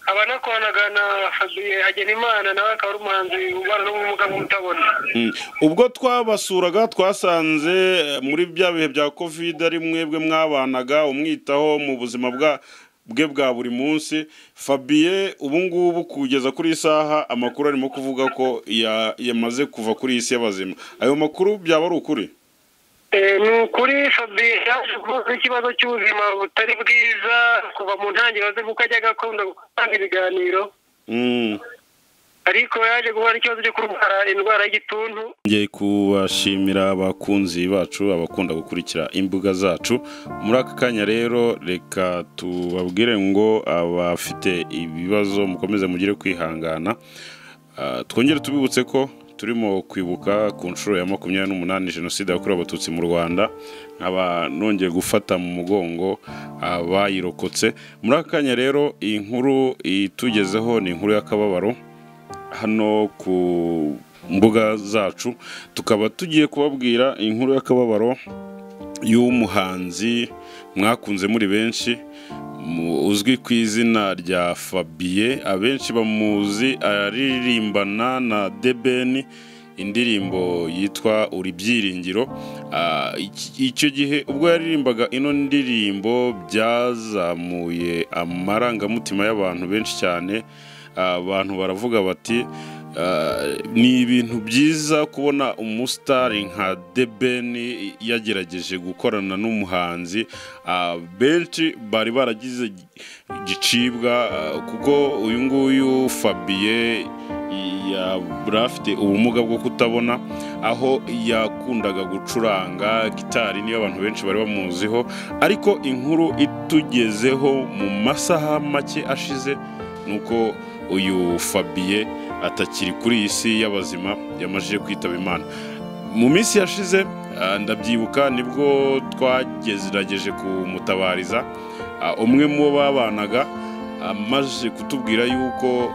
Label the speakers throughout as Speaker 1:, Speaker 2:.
Speaker 1: abanakoranaga na Fabien Hagenimana nawe akaba ari umuhanzi ubana n'ubumuga bw'utabona.
Speaker 2: Ubwo twabasuraga twasanze muri bya bihe bya covid ari mwebwe mwabanaga umwitaho mu buzima bwe bwa buri munsi. Fabien ubungubu kugeza kuri isaha amakuru arimo kuvuga ko yamaze kuva kuri isi y'abazima. Ayo makuru byaba ari ukuri?
Speaker 1: Ni ukuri. Fabien yaje kuvuga ikibazo cy'ubuzima butari bwiza kuva mu ntangiriro ze kuko ajyaga akunda gutanga ibiganiro, ariko yaje guhura ikibazo cyo kurwara indwara y'igituntu.
Speaker 2: Ngiye kubashimira abakunzi bacu abakunda gukurikira imbuga zacu. Muri aka kanya rero reka tubabwire ngo abafite ibibazo mukomeze mugire kwihangana. Twongere tubibutse ko turimo kwibuka ku nshuro ya 28 Jenoside yakorewe Abatutsi mu Rwanda, nkaba nongeye gufata mu mugongo abayirokotse. Muri aka kanya rero iyi nkuru itugezeho ni inkuru y'akababaro hano ku mbuga zacu, tukaba tugiye kubabwira inkuru y'akababaro y'umuhanzi mwakunze muri benshi uzwi ku izina rya Fabien. Abenshi bamuzi aririmbana na The Ben indirimbo yitwa Uri Byiringiro. Icyo gihe ubwo yaririmbaga ino ndirimbo byazamuye amarangamutima y'abantu benshi cyane. Abantu baravuga bati ni ibintu byiza kubona umusitari nka The Ben yagerageje gukorana n'umuhanzi. Benshi bari baragize gicibwa kuko uyu nguyu Fabien yarafite ubumuga bwo kutabona, aho yakundaga gucuranga gitari niyo abantu benshi bari bamuziho. Ariko inkuru itugezeho mu masaha make ashize nuko uyu Fabien atakiri kuri iyi si y'abazima, yamajije kwitaba Imana. Mu minsi yashize ndabyibuka nibwo twagerageje kumutabariza. Umwe mu babanaga amaze kutubwira yuko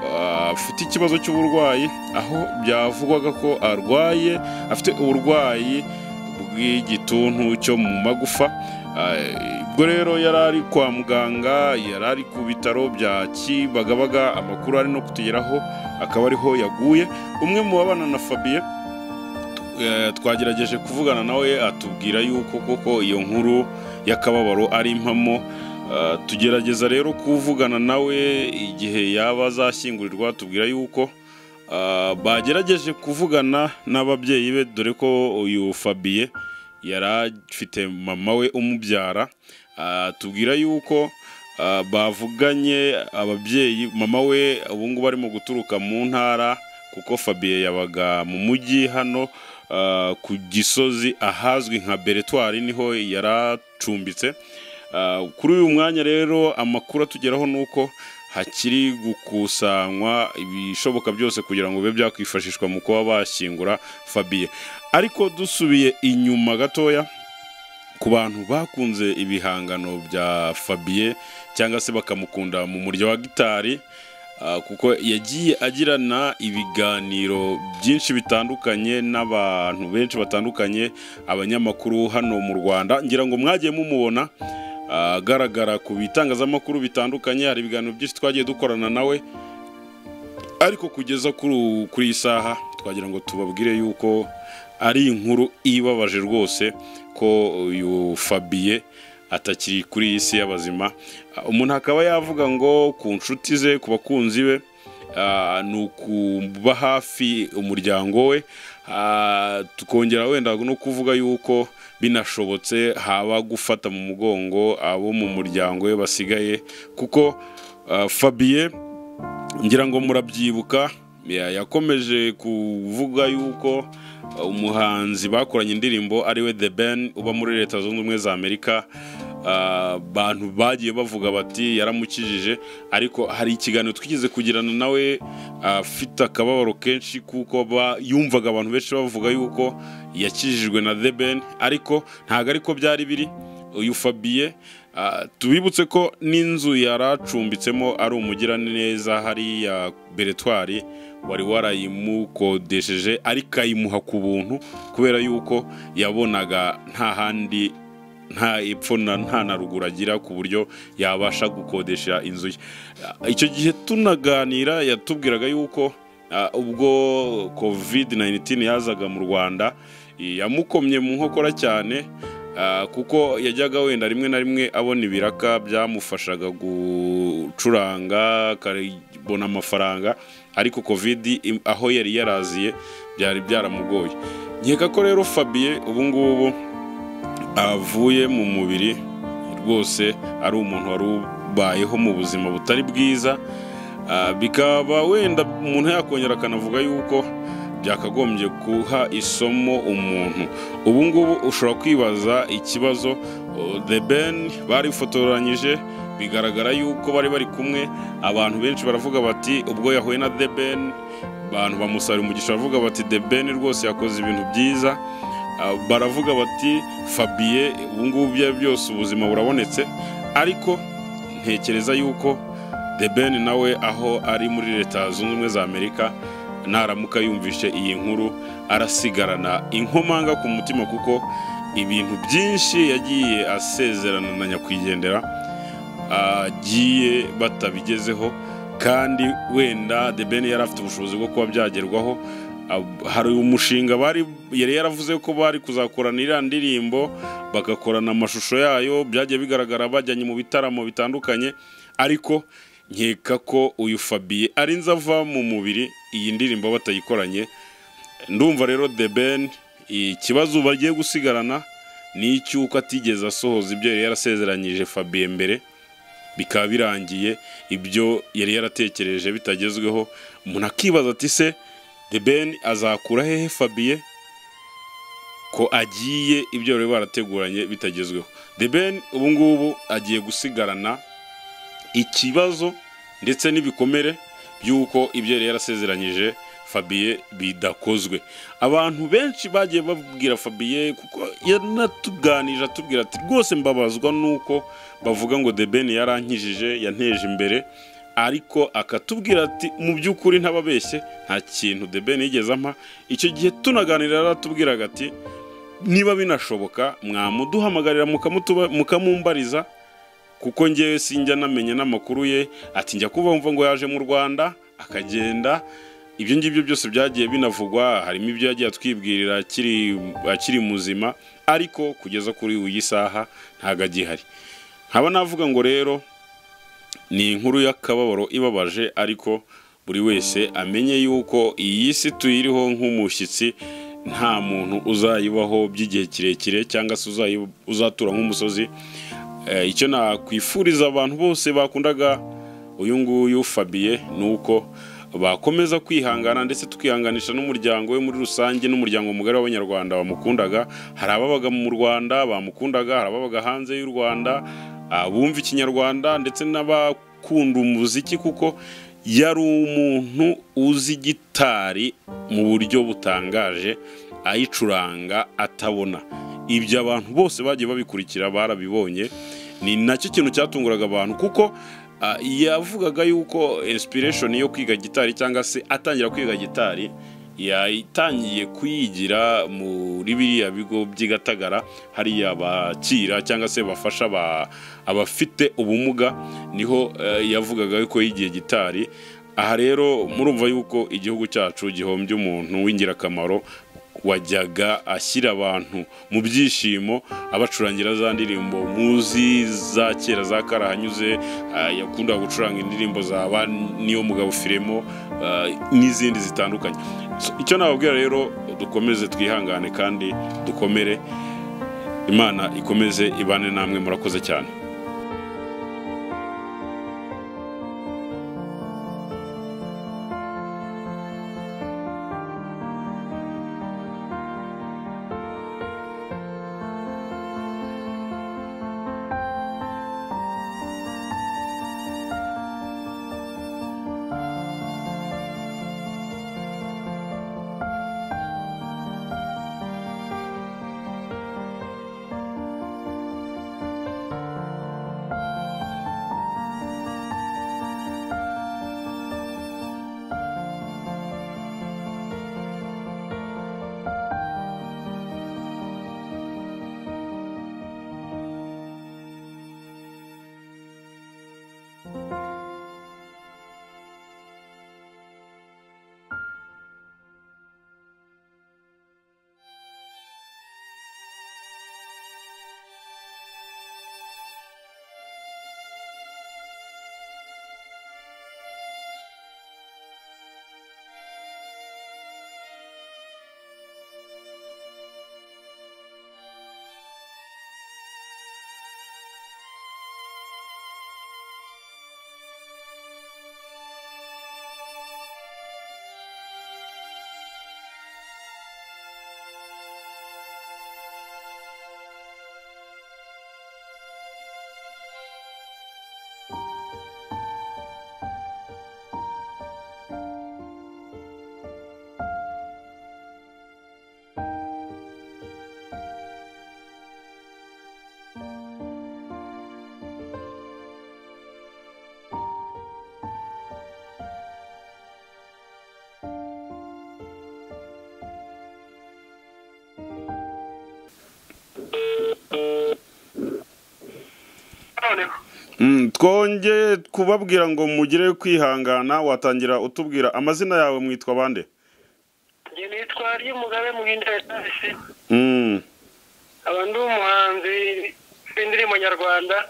Speaker 2: afite ikibazo cy'uburwayi, aho byavugwaga ko arwaye, afite uburwayi bw'igituntu cyo mu magufa. Ubwo rero yarari kwa muganga, yarari ku bitaro bya Kibagabaga, amakuru ari no kutugeraho akaba ariho yaguye. Umwe mu babana na Fabien twagerageje kuvugana nawe atubwira yuko koko iyo nkuru y'akababaro ari impamo. Tugerageza rero kuvugana nawe igihe yaba azashyingurirwa. Tubwira yuko bagerageje kuvugana n'ababyeyi be, dore ko uyu Fabien yarafite mama we umubyara. Tubwira yuko bavuganye ababyeyi, mama we ubungubu barimo guturuka mu ntara kuko Fabien yabaga mu mujyi hano ku Gisozi ahazwi nka Beretwari niho yaracumbitse. Kuri uyu mwanya rero amakuru atugeraho nuko hakiri gukusanywa ibishoboka byose kugira ngo bibe byakwifashishwa mu kuba bashyingura Fabien. Ariko dusubiye inyuma gatoya ku bantu bakunze ibihangano bya Fabien cyangwa se bakamukunda mu murya wa gitari, kuko yagiye agirana ibiganiro byinshi bitandukanye n'abantu benshi batandukanye, abanyamakuru hano mu Rwanda. Ngira ngo mwagiye mumubona agaragara ku bitangazamakuru bitandukanye. Hari ibiganiro byinshi twagiye dukorana nawe, ariko kugeza kuri isaha twagira ngo tubabwire yuko ari inkuru ibabaje rwose ko uyu Fabien atakiri kuri iyi si y'abazima. Umuntu akaba yavuga ngo ku nshuti ze, ku bakunzi be, ni ukuba hafi umuryango we. Tukongera wenda no kuvuga yuko binashobotse haba gufata mu mugongo abo mu muryango we basigaye, kuko Fabien ngira ngo murabyibuka yakomeje kuvuga yuko umuhanzi bakoranye indirimbo ariwe The Ben uba muri Leta Zunze Ubumwe za Amerika. Abantu bagiye bavuga bati yaramukijije, ariko hari ikiganiro twigeze kugirana nawe afite akababaro kenshi kuko yumvaga abantu benshi bavuga yuko yakijijwe na The Ben, ariko ntago ariko byari biri. Uyu Fabien tubibutse ko n'inzu yaracumbitsemo ari umugiraneza hari ya Beretwari wari warayimukodesheje, ariko ayimuha ku buntu kubera yuko yabonaga nta epfo nta na ruguru agira ku buryo yabasha gukodesha inzu ye. Icyo gihe tunaganira yatubwiraga yuko ubwo COVID-19 yazaga mu Rwanda yamukomye mu nkokora cyane, kuko yajyaga wenda rimwe na rimwe abona ibiraka byamufashaga gucuranga akabona amafaranga, ariko COVID aho yari yaraziye byari byaramugoye. Nkeka ko rero Fabien ubu ngubu avuye mu mubiri rwose, ari umuntu wari ubayeho mu buzima butari bwiza, bikaba wenda umuntu yakongera akanavuga yuko byakagombye guha isomo umuntu. Ubu ngubu ushobora kwibaza ikibazo, The Ben barifotoranyije bigaragara yuko bari kumwe, abantu benshi baravuga bati ubwo yahuye na The Ben, abantu bamusara umugisha bavuga bati The Ben rwose yakoze ibintu byiza, baravuga bati Fabien ubu ngubu byose ubuzima burabonetse. Ariko ntekereza yuko The Ben nawe aho ari muri Leta Zunze Ubumwe za Amerika, naramuka yumvishe iyi nkuru arasigarana inkomanga ku mutima, kuko ibintu byinshi yagiye asezerana na nyakwigendera agiye batabigezeho, kandi wenda The Ben yari afite ubushobozi bwo kuba byagerwaho. Hari umushinga yari yaravuze ko bari kuzakorana iriya ndirimbo, bagakorana amashusho yayo, byagiye bigaragara bajyanye mu bitaramo bitandukanye, ariko nkeka ko uyu Fabien ari nzava mu mubiri iyi ndirimbo batayikoranye. Ndumva rero The Ben ikibazo bagiye gusigarana ni icyuko atigeze asohoza ibyo yari yarasezeranyije Fabien mbere, bikaba birangiye ibyo yari yaratekereje bitagezweho. Umuntu akibaza ati se The Ben azakura hehe Fabien ko agiye ibyo bari barateguranye bitagezweho? The Ben ubu ngubu agiye gusigarana ikibazo ndetse n'ibikomere by'uko ibyo yari yarasezeranyije Fabien bidakozwe. Abantu benshi bagiye babwira Fabien, kuko yanatuganije atubwira ati rwose mbabazwa nuko bavuga ngo The Ben yarankijije, yanteje imbere, ariko akatubwira ati mu by'ukuri ntababeshye nta kintu The Ben yigeze ampa. Icyo gihe tunaganira aratubwiraga ati niba binashoboka mwamuduhamagarira mukamumbariza, kuko ngewe sinjya namenya n'amakuru ye. Ati njya kubumva ngo yaje mu Rwanda akagenda, ibyo ngibyo byose byagiye binavugwa, harimo ibyo yagiye atwibwirira akiri muzima, ariko kugeza kuri uyu saha ntago agihari. Nkaba navuga ngo rero ni inkuru y'akababaro ibabaje, ariko buri wese amenye yuko iyi si tuyiriho nk'umushyitsi, nta muntu uzayibaho by'igihe kirekire cyangwa se uzatura nk'umusozi. Icyo nakwifuriza abantu bose bakundaga uyu nguyu Fabien nuko bakomeza kwihangana, ndetse tukihanganisha n'umuryango we muri rusange, n'umuryango mugari w'abanyarwanda bamukundaga. Hari ababaga mu Rwanda bamukundaga, hari ababaga hanze y'u Rwanda bumva ikinyarwanda, ndetse n'abakunda umuziki, kuko yari umuntu uzi gitari mu buryo butangaje, ayicuranga atabona. Ibyo abantu bose bagiye babikurikira barabibonye. Ni nacyo kintu cyatunguraga abantu, kuko yavugaga yuko inspiration yo kwiga gitari, cyangwa se atangira kwiga gitari yatangiye kuyigira muri biriya bigo by'igatagara, hariya bakira cyangwa se bafasha abafite ubumuga, niho yavugaga yuko yigiye gitari. Aha rero murumva yuko igihugu cyacu gihombye umuntu w'ingirakamaro, wajyaga ashyira abantu mu byishimo, abacurangira za ndirimbo muzi za kera za karahanyuze, yakunda gucuranga indirimbo za niyo mugabo Firemo n'izindi zitandukanye. Icyo nababwira rero, dukomeze twihangane kandi dukomere, Imana ikomeze ibane namwe. Murakoze cyane. twonge kubabwira ngo mugire kwihangana, watangira utubwira amazina yawe, mwitwa bande?
Speaker 1: Njye nitwa Ryumugabe Muhinda Etashi. Abantu umuhanzi w'indirimbo nyarwanda.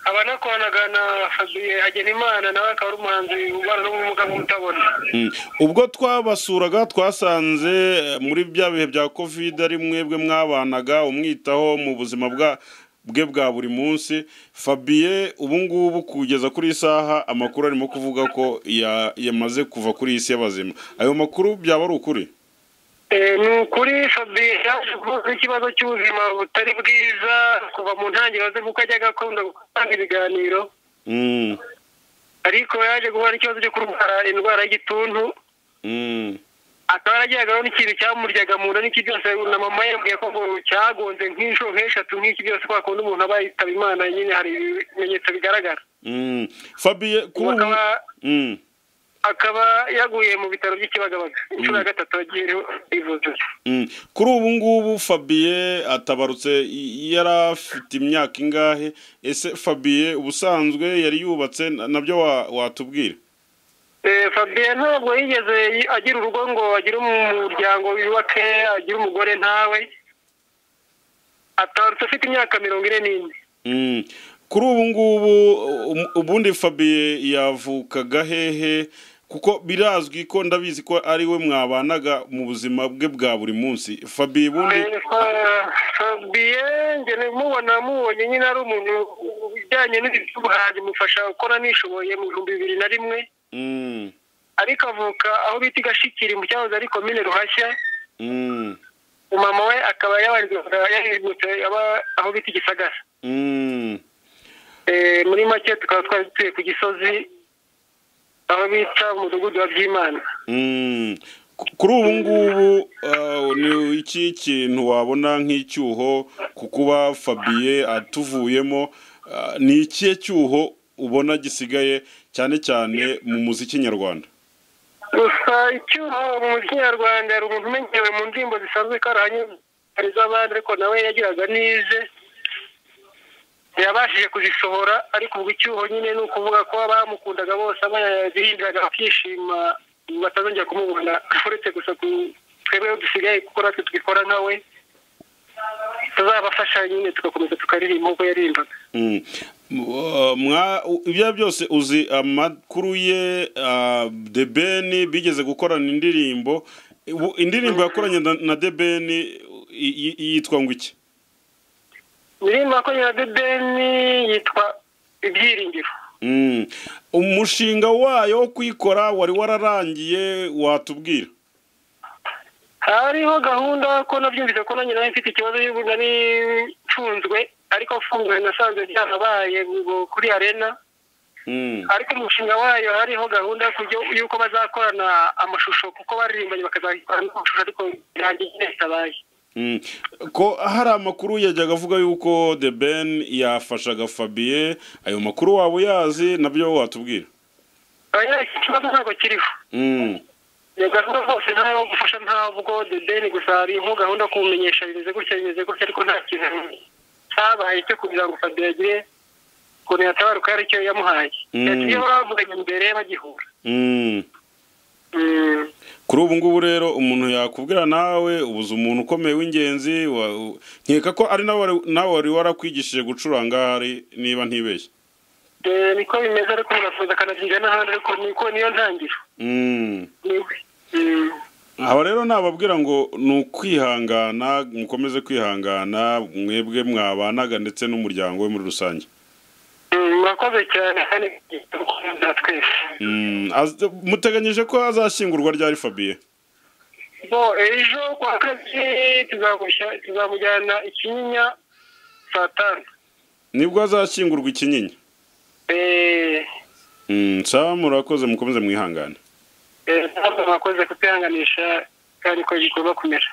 Speaker 1: Abanakoranaga na Fabien Hagenimana nawe akaba ari umuhanzi ubana n'ubumuga bw'utabona.
Speaker 2: Ubwo twabasuraga twasanze muri bya bihe bya covid ari mwebwe mwabanaga umwitaho mu buzima bwe bwa buri munsi. Fabien ubu ngubu kugeza kuri isaha amakuru arimo kuvuga ko yamaze kuva kuri isi y'abazima. Ayo makuru byaba ari ukuri?
Speaker 1: Ni ukuri. Fabien yaje kuvuga ikibazo cy'ubuzima butari bwiza kuva mu ntangiriro ze kuko ajyaga akunda gutanga ibiganiro, ariko yaje guhura n'ikibazo cyo kurwara indwara y'igituntu, akaba yaragiragaho n'ikintu cyamuryaga mu nda n'iki byose, na mama yambwiye ko ngo cyagonze nk'inshuro nk'eshatu nk'iki byose, kwa kundi umuntu aba yitaba Imana nyine hari ibimenyetso bigaragara.
Speaker 2: Fabien
Speaker 1: akaba yaguye mu bitaro by'Ikibagabaga inshuro ya gatatu agiye ivuza.
Speaker 2: Kuri ubu ngubu Fabien atabarutse yarafite imyaka ingahe? Ese Fabien ubusanzwe yari yubatse nabyo watubwira?
Speaker 1: Fabien ntabwo yigeze agira urugo ngo agire umuryango yubake, agire umugore ntawe. Atabarutse afite imyaka 44.
Speaker 2: Kuri ubu ngubu ubundi Fabien yavukaga hehe? Kuko birazwi ko ndabizi ko ari we mwabanaga mu buzima bwe bwa buri munsi. Fabien bundi
Speaker 1: Fabien njye mubonye nyine ari umuntu ujyanye n'ubuhanzi, mufasha gukora nishoboye mu 2001. Ariko avuka aho bita Gashikiri mu cyahoze ari komine Ruhashya. Mama we akaba yarimutse aho bita Gisagara. Muri make tukaba twatuye ku Gisozi aho bita umudugudu wa Byimana.
Speaker 2: Kuri ubu ngubu ni iki kintu wabona nk'icyuho ku kuba Fabien atuvuyemo? Ni ikihe cyuho ubona gisigaye cyane cyane mu muziki nyarwanda?
Speaker 1: Gusa icyuho mu muziki nyarwanda ari umuntu umenyewe mu ndirimbo zisanzwe karahanye z'abandi, ariko nawe yagiraga nize yabashije kuzisohora, ariko ubwo icyuho nyine ni ukuvuga ko abamukundaga bose abazihindiraga bakishima batazongera kumubona, uretse gusa twebwe dusigaye kuko natwe twikora nkawe tuzabafasha nyine tugakomeza tukaririmba uko yarimbaga.
Speaker 2: Ibyo byose uzi amakuru ye? The Ben bigeze gukorana indirimbo yakoranye na The Ben yitwa ngo iki?
Speaker 1: Indirimbo yakoranye na The Ben yitwa Ibyiringiro.
Speaker 2: Umushinga wayo wo kuyikora wari wararangiye, watubwira?
Speaker 1: Hariho gahunda ko nabyumvise ko nanjye nawe mfite ikibazo y'ubuga n'ifunzwe, ariko mfunzwe nasanze byarabaye kuri Arena. Ariko umushinga wayo hariho gahunda y'uko bazakorana amashusho kuko baririmbanye bakazakorana amashusho, ariko irangiye netabaye.
Speaker 2: Ko hari amakuru yajyaga avuga yuko The Ben yafashaga Fabien, ayo makuru waba uyazi? Nabyo watubwira?
Speaker 1: Ikibazo ntabwo kiriho. Gahunda zose ntayo gufasha ntabwo The Ben, gusa hari gahunda kumenyesha bimeze gutya ariko nta kintu cyabaye cyo kugira ngo Fabien agire ukuntu yatabaruka ari cyo yamuhaye. Yagiye bavuganye mbere bagihura.
Speaker 2: Kuri ubu ngubu rero umuntu yakubwira nawe ubuze umuntu ukomeye w'ingenzi, nkeka ko ari nawe wari warakwigishije gucuranga hari, niba ntibeshye?
Speaker 1: Niko bimeze, ariko unafuza akanagira n'ahandi, ariko niko niyo ntangiro.
Speaker 2: Aba rero nababwira ngo ni ukwihangana, mukomeze kwihangana mwebwe mwabanaga ndetse n'umuryango we muri rusange.
Speaker 1: Murakoze cyane kandi twese.
Speaker 2: Muteganyije ko azashyingurwa ryari Fabien?
Speaker 1: Ejo kwa kabiri tuzamujyana Ikinyinya saa 5.
Speaker 2: Nibwo azashyingurwa Ikinyinya? Sawa, murakoze, mukomeze mwihangane.
Speaker 1: Ntabwo mwakoze kutihanganisha kandi ko gikorwa kumera.